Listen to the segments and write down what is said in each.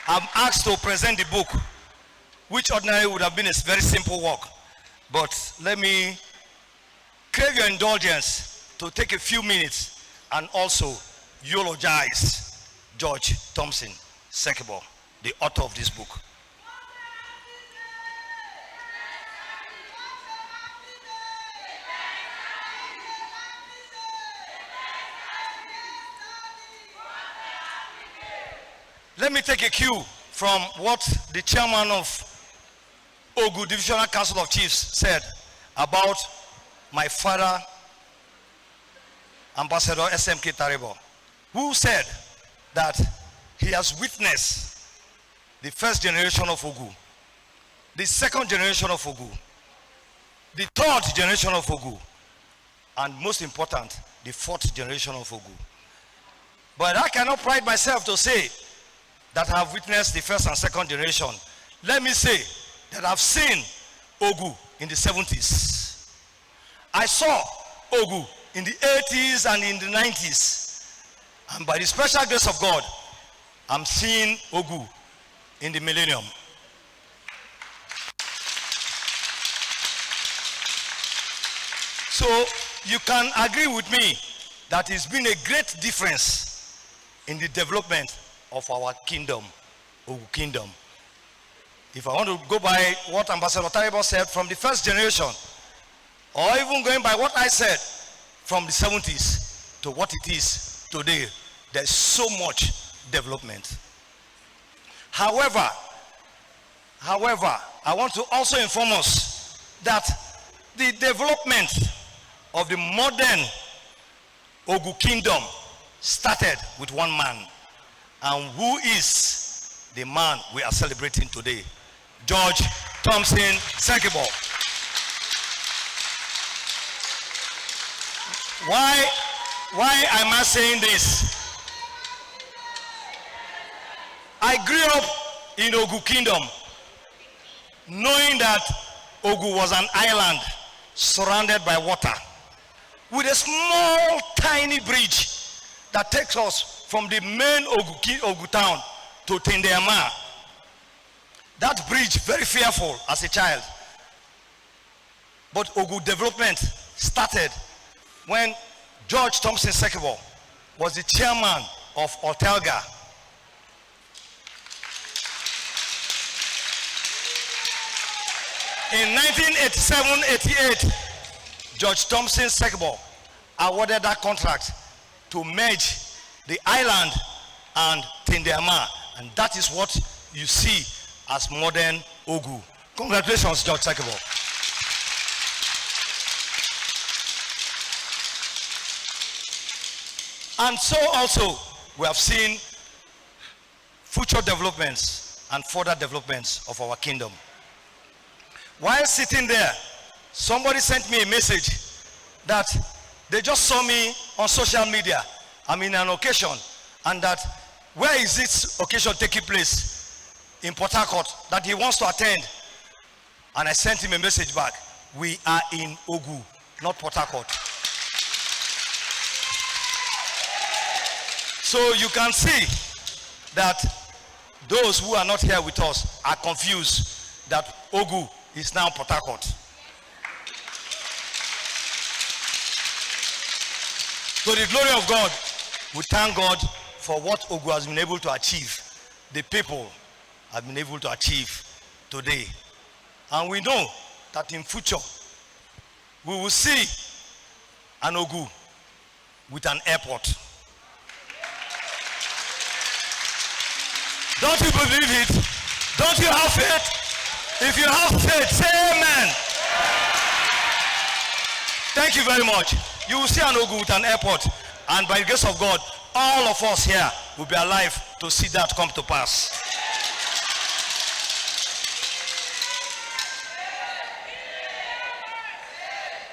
I'm asked to present the book, which ordinarily would have been a very simple work. But let me crave your indulgence to take a few minutes and also eulogize George Thompson Sekibo, the author of this book. Let me take a cue from what the chairman of Ogu Divisional Council of Chiefs said about my father, Ambassador SMK Taribo, who said that he has witnessed the first generation of Ogu, the second generation of Ogu, the third generation of Ogu, and most important, the fourth generation of Ogu. But I cannot pride myself to say that I have witnessed the first and second generation. Let me say that I've seen Ogu in the 70s. I saw Ogu in the 80s and in the 90s. And by the special grace of God, I'm seeing Ogu in the millennium. So you can agree with me that it's been a great difference in the development of our kingdom, Ogu Kingdom. If I want to go by what Ambassador Taribo said from the first generation, or even going by what I said from the 70s to what it is today, there's so much development. However, I want to also inform us that the development of the modern Ogu Kingdom started with one man. And who is the man we are celebrating today? George Thompson Sekibo. Why am I saying this? I grew up in Ogu Kingdom, knowing that Ogu was an island surrounded by water, with a small, tiny bridge that takes us from the main Ogu town to Tendeyama. That bridge, very fearful as a child. But Ogu development started when George Thompson Sekibo was the chairman of Otelga. In 1987-88, George Thompson Sekibo awarded that contract to merge the island and Tendeyama, and that is what you see as modern Ogu. Congratulations, George Sekibo. And so also, we have seen future developments and further developments of our kingdom. While sitting there, somebody sent me a message that they just saw me on social media. I'm in an occasion, and that where is this occasion taking place? In Port Harcourt, that he wants to attend. And I sent him a message back. We are in Ogu, not Port Harcourt. So you can see that those who are not here with us are confused that Ogu is now Port Harcourt. To the glory of God, we thank God for what Ogu has been able to achieve. The people have been able to achieve today. And we know that in future, we will see an Ogu with an airport. Don't you believe it? Don't you have faith? If you have faith, say amen. Thank you very much. You will see an Ogu with an airport, and by the grace of God, all of us here will be alive to see that come to pass.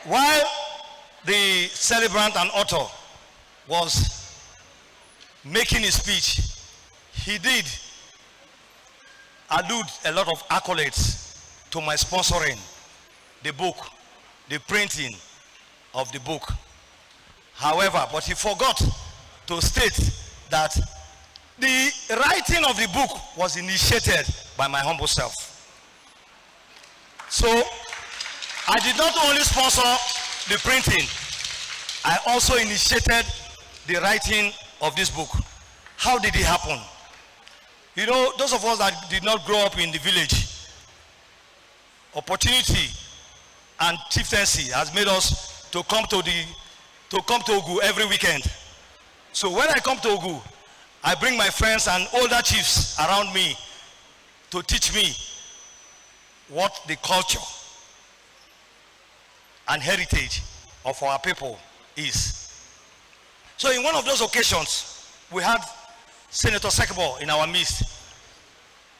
While the celebrant and author was making his speech, he did allude a lot of accolades to my sponsoring the book, the printing of the book. However, but he forgot to state that The writing of the book was initiated by my humble self. So I did not only sponsor the printing, I also initiated the writing of this book. How did it happen? You know, those of us that did not grow up in the village, opportunity and chieftaincy has made us to come to Ogu every weekend. So when I come to Ogu, I bring my friends and older chiefs around me to teach me what the culture and heritage of our people is. So in one of those occasions, we had Senator Sekibo in our midst.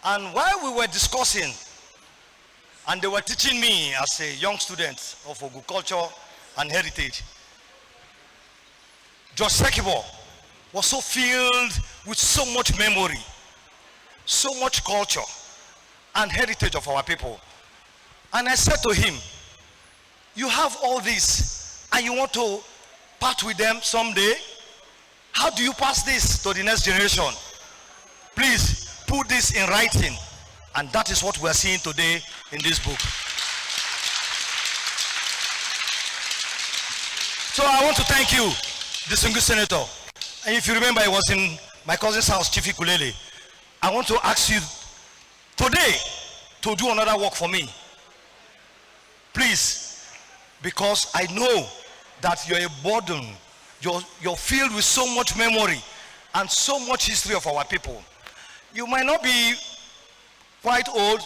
And while we were discussing, and they were teaching me as a young student of Ogu culture and heritage, Judge Sekibo was so filled with so much memory, so much culture and heritage of our people. And I said to him, you have all this and you want to part with them someday? How do you pass this to the next generation? Please put this in writing. And that is what we are seeing today in this book. So I want to thank you, distinguished Senator. And if you remember, I was in my cousin's house, Chief Ikulele. I want to ask you today to do another work for me. Please, because I know that you're a burden. You're filled with so much memory and so much history of our people. You might not be quite old,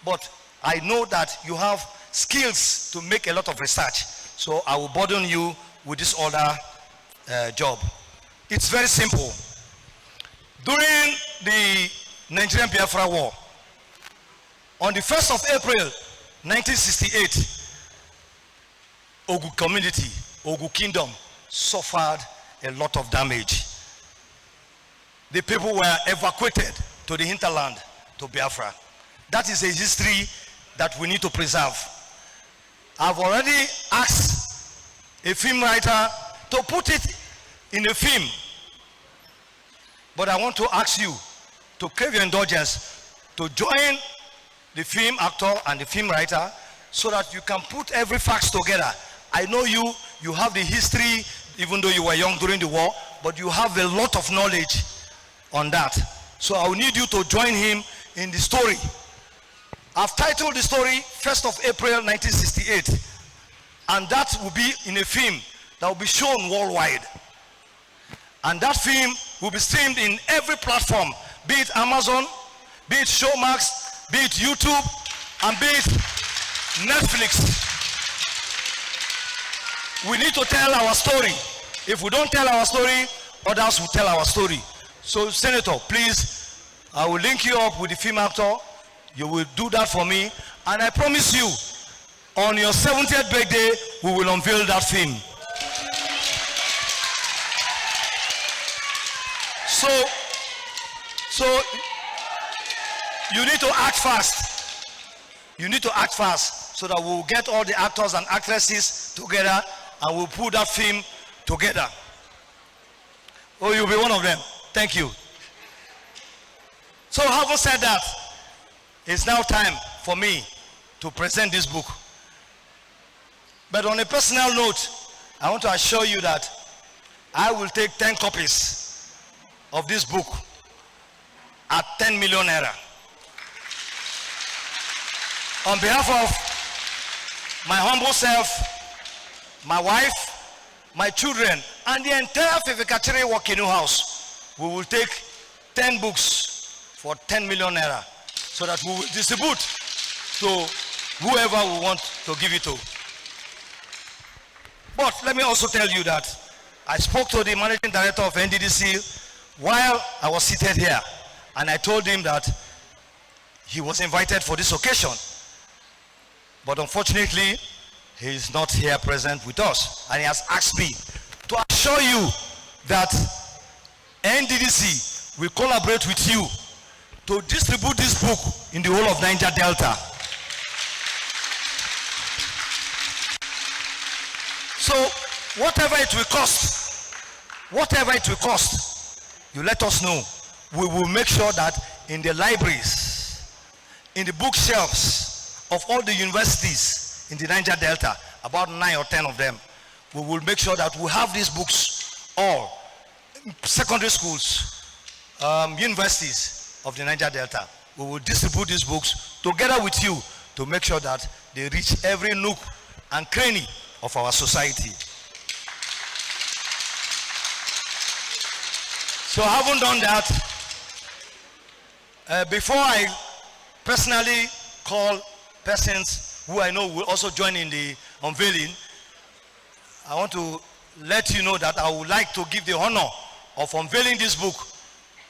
but I know that you have skills to make a lot of research. So I will burden you with this other job. It's very simple. During the Nigerian Biafra War, on the 1st of April 1968, Ogu community, Ogu Kingdom, suffered a lot of damage. The people were evacuated to the hinterland, to Biafra. That is a history that we need to preserve. I've already asked a film writer to put it in a film, but I want to ask you to crave your indulgence to join the film actor and the film writer so that you can put every facts together. I know you have the history, even though you were young during the war, but you have a lot of knowledge on that. So I will need you to join him in the story. I've titled the story 1st of April 1968, and that will be in a film that will be shown worldwide. And that film will be streamed in every platform, be it Amazon, be it Showmax, be it YouTube, and be it Netflix. We need to tell our story. If we don't tell our story, others will tell our story. So, Senator, please, I will link you up with the film actor. You will do that for me. And I promise you, on your 70th birthday, we will unveil that film. So you need to act fast. You need to act fast so that we'll get all the actors and actresses together and we'll put that film together. Oh, you'll be one of them. Thank you. So having said that, it's now time for me to present this book. But on a personal note, I want to assure you that I will take 10 copies of this book at 10 million naira. On behalf of my humble self, my wife, my children, and the entire Fifikachiri working house, we will take 10 books for 10 million naira so that we will distribute to whoever we want to give it to. But let me also tell you that I spoke to the managing director of NDDC while I was seated here, and I told him that he was invited for this occasion. But unfortunately, he is not here present with us, and he has asked me to assure you that NDDC will collaborate with you to distribute this book in the whole of Niger Delta. So whatever it will cost, you let us know. we will make sure that in the libraries, in the bookshelves of all the universities in the Niger Delta, about 9 or 10 of them, we will make sure that we have these books all, secondary schools, universities of the Niger Delta. We will distribute these books together with you to make sure that they reach every nook and cranny of our society. So having done that, before I personally call persons who I know will also join in the unveiling, I want to let you know that I would like to give the honor of unveiling this book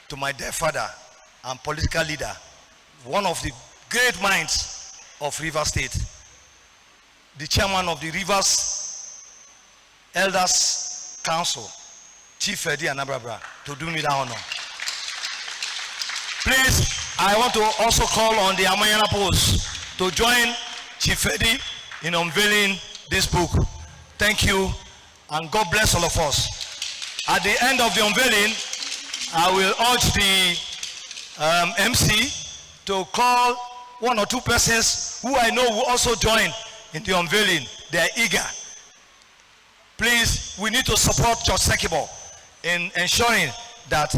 to my dear father and political leader, one of the great minds of Rivers State, the chairman of the Rivers Elders Council, Chief Eddie Anabrabra, to do me that honor. Please, I want to also call on the Amayana Post to join Chief Eddie in unveiling this book. Thank you, and God bless all of us. At the end of the unveiling, I will urge the MC to call 1 or 2 persons who I know will also join in the unveiling. They are eager. Please, we need to support Judge Sekibo in ensuring that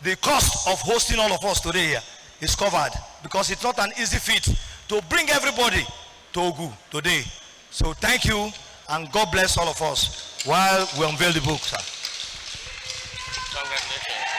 the cost of hosting all of us today here is covered, because it's not an easy feat to bring everybody to Ogu today. So thank you, and God bless all of us while we unveil the book, sir. Congratulations.